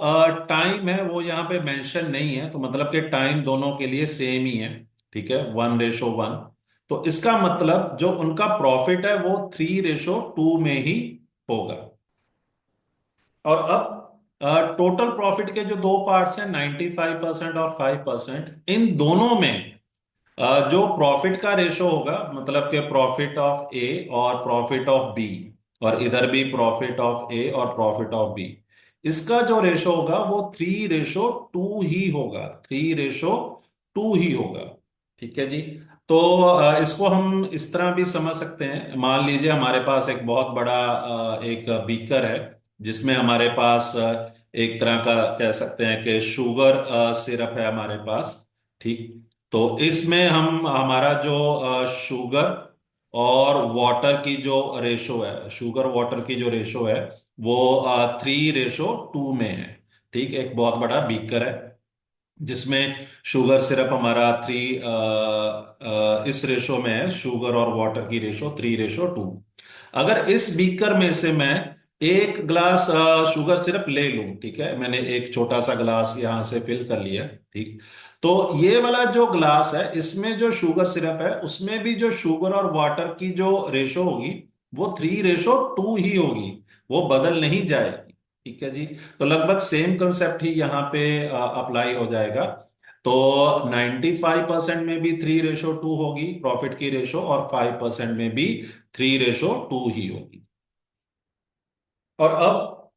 Speaker 1: टाइम है वो यहाँ पे मेंशन नहीं है, तो मतलब कि टाइम दोनों के लिए सेम ही है। ठीक है, 1:1। तो इसका मतलब जो उनका प्रॉफिट है वो 3:2 में ही होगा। और अब टोटल प्रॉफिट के जो दो पार्ट्स हैं, 95% और 5%, इन दोनों में जो प्रॉफिट का रेशो होगा, मतलब कि प्रॉफिट ऑफ ए और प्रॉफिट ऑफ बी, और इधर भी प्रॉफिट ऑफ ए और प्रॉफिट ऑफ बी, इसका जो रेशो होगा वो 3:2 ही होगा, 3:2 ही होगा। ठीक है जी। तो इसको हम इस तरह भी समझ सकते हैं। मान लीजिए हमारे पास एक बहुत बड़ा एक बीकर है, जिसमें हमारे पास एक तरह का कह सकते हैं कि शुगर सिरप है हमारे पास। ठीक। तो इसमें हम हमारा जो शुगर और वाटर की जो रेशो है, शुगर वाटर की जो रेशो है, वो 3:2 में है। ठीक। एक बहुत बड़ा बीकर है जिसमें शुगर सिरप हमारा इस रेशो में है, शुगर और वाटर की रेशो 3:2। अगर इस बीकर में से मैं एक ग्लास शुगर सिरप ले लूं, ठीक है, मैंने एक छोटा सा ग्लास यहां से फिल कर लिया। ठीक। तो ये वाला जो ग्लास है, इसमें जो शुगर सिरप है, उसमें भी जो शुगर और वाटर की जो रेशो होगी वो 3:2 ही होगी, वो बदल नहीं जाएगी। ठीक है जी। तो लगभग सेम कंसेप्ट ही यहाँ पे अप्लाई हो जाएगा। तो 95% में भी 3:2 होगी प्रॉफिट की रेशो, और 5% में भी 3:2 ही होगी। और अब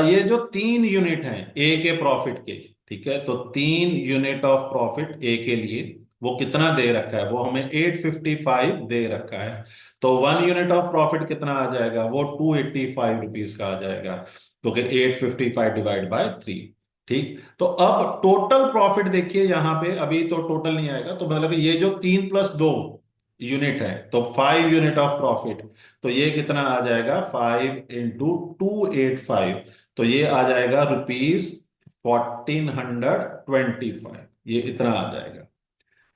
Speaker 1: ये जो 3 यूनिट हैं ए के प्रॉफिट के, ठीक है, तो 3 यूनिट ऑफ प्रॉफिट ए के लिए वो कितना दे रखा है, वो हमें 855 दे रखा है। तो 1 यूनिट ऑफ प्रॉफिट कितना आ जाएगा, वो 285 रुपीज का आ जाएगा, क्योंकि 855 डिवाइड बाय 3। ठीक। तो अब टोटल प्रॉफिट देखिए यहां पे, अभी तो टोटल नहीं आएगा, तो मतलब ये जो 3+2 यूनिट है, तो 5 यूनिट ऑफ प्रॉफिट। तो ये कितना आ जाएगा, 5 × 285, तो ये आ जाएगा ₹1425, ये इतना आ जाएगा।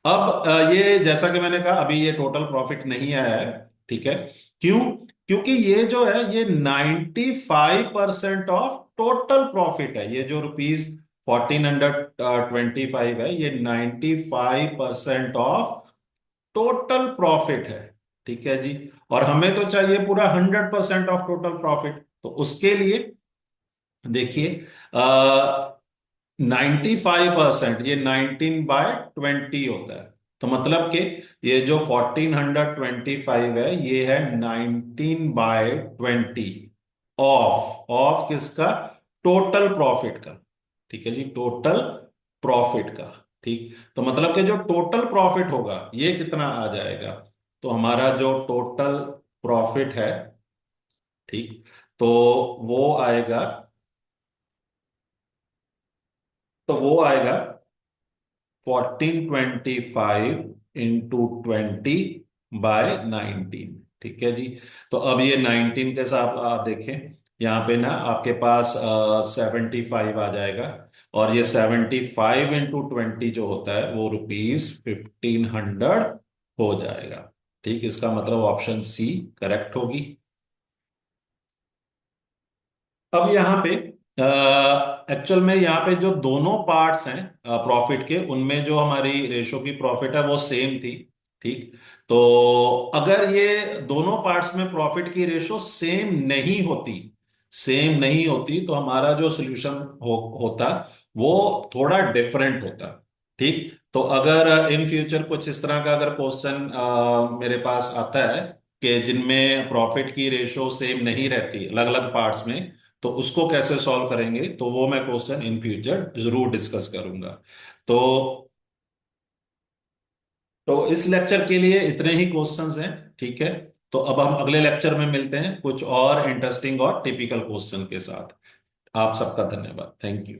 Speaker 1: अब ये जैसा कि मैंने कहा, अभी ये टोटल प्रॉफिट नहीं आया है। ठीक है। क्यों? क्योंकि ये जो है ये 95% ऑफ टोटल प्रॉफिट है। ये जो ₹1425 है, ये 95% ऑफ टोटल प्रॉफिट है। ठीक है जी। और हमें तो चाहिए पूरा 100% ऑफ टोटल प्रॉफिट। तो उसके लिए देखिए, 95%, ये 19/20 होता है। तो मतलब कि ये जो 1425 है, ये है 19/20 ऑफ ऑफ किसका, टोटल प्रॉफिट का। ठीक है जी, टोटल प्रॉफिट का। ठीक। तो मतलब कि जो टोटल प्रॉफिट होगा ये कितना आ जाएगा, तो हमारा जो टोटल प्रॉफिट है, ठीक, तो वो आएगा, वो आएगा 1425 × 20/19। ठीक है जी। तो अब ये 19 के साथ आप देखें, यहाँ पे ना आपके पास 75 आ जाएगा, और ये 75 × 20 जो होता है वो ₹1500 हो जाएगा। ठीक। इसका मतलब ऑप्शन सी करेक्ट होगी। अब यहाँ पे एक्चुअल में यहाँ पे जो दोनों पार्ट्स हैं प्रॉफिट के, उनमें जो हमारी रेशो की प्रॉफिट है वो सेम थी। ठीक। तो अगर ये दोनों पार्ट्स में प्रॉफिट की रेशो सेम नहीं होती तो हमारा जो सोल्यूशन होता वो थोड़ा डिफरेंट होता। ठीक। तो अगर इन फ्यूचर कुछ इस तरह का अगर क्वेश्चन मेरे पास आता है कि जिनमें प्रॉफिट की रेशो सेम नहीं रहती अलग अलग पार्ट्स में, तो उसको कैसे सॉल्व करेंगे, तो वो मैं क्वेश्चन इन फ्यूचर जरूर डिस्कस करूंगा। तो इस लेक्चर के लिए इतने ही क्वेश्चंस हैं। ठीक है। तो अब हम अगले लेक्चर में मिलते हैं कुछ और इंटरेस्टिंग और टिपिकल क्वेश्चन के साथ। आप सबका धन्यवाद। Thank you.